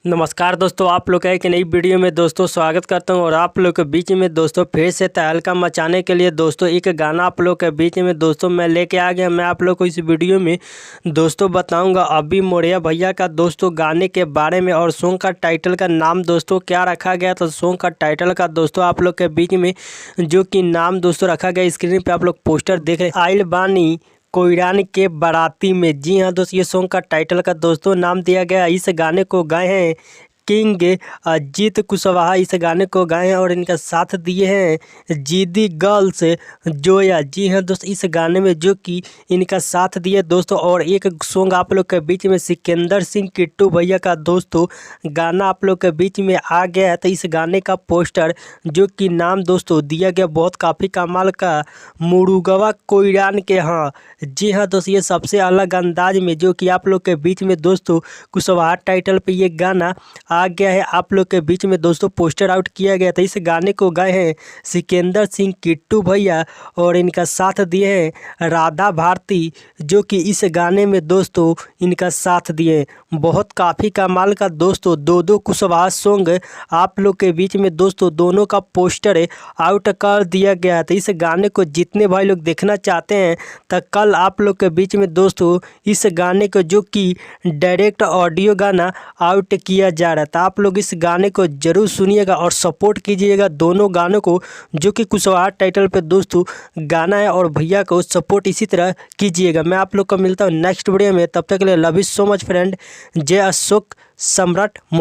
नमस्कार दोस्तों, आप लोग का एक नई वीडियो में दोस्तों स्वागत करता हूं। और आप लोग के बीच में दोस्तों फिर से तहलका मचाने के लिए दोस्तों एक गाना आप लोग के बीच में दोस्तों मैं लेके आ गया। मैं आप लोग को इस वीडियो में दोस्तों बताऊंगा अभी मोरिया भैया का दोस्तों गाने के बारे में और सॉन्ग का टाइटल का नाम दोस्तों क्या रखा गया। तो सॉन्ग का टाइटल का दोस्तों आप लोग के बीच में जो कि नाम दोस्तों रखा गया, स्क्रीन पर आप लोग पोस्टर देख रहे हैं, आइल बानी कोयरान के बाराती में। जी हाँ दोस्तों, ये सॉन्ग का टाइटल का दोस्तों नाम दिया गया। इस गाने को गाए हैं किंग अजीत कुशवाहा, इस गाने को गाए हैं और इनका साथ दिए हैं जीदी गर्ल्स जोया। जी हाँ दोस्तों, इस गाने में जो कि इनका साथ दिए दोस्तों। और एक सॉन्ग आप लोग के बीच में सिकंदर सिंह किट्टू भैया का दोस्तों गाना आप लोग के बीच में आ गया है। तो इस गाने का पोस्टर जो कि नाम दोस्तों दिया गया बहुत काफ़ी कमाल का, मुरुगवा कोयरान के। हाँ जी हाँ दोस्तों, ये सबसे अलग अंदाज में जो कि आप लोग के बीच में दोस्तों कुशवाहा टाइटल पे ये गाना आ गया है, आप लोग के बीच में दोस्तों पोस्टर आउट किया गया था। इस गाने को गाए हैं सिकंदर सिंह किट्टू भैया और इनका साथ दिए हैं राधा भारती, जो कि इस गाने में दोस्तों इनका साथ दिए। बहुत काफ़ी कमाल का दोस्तों दो कुशवाहा सॉन्ग आप लोग के बीच में दोस्तों दोनों का पोस्टर आउट कर दिया गया है। तो इस गाने को जितने भाई लोग देखना चाहते हैं तो कल आप लोग के बीच में दोस्तों इस गाने को जो कि डायरेक्ट ऑडियो गाना आउट किया जा रहा था, आप लोग इस गाने को जरूर सुनिएगा और सपोर्ट कीजिएगा दोनों गानों को जो कि कुशवाहा टाइटल पे दोस्तों गाना है। और भैया को सपोर्ट इसी तरह कीजिएगा। मैं आप लोग को मिलता हूँ नेक्स्ट वीडियो में, तब तक के लिए love you so much friend. जय अशोक सम्राट मोर।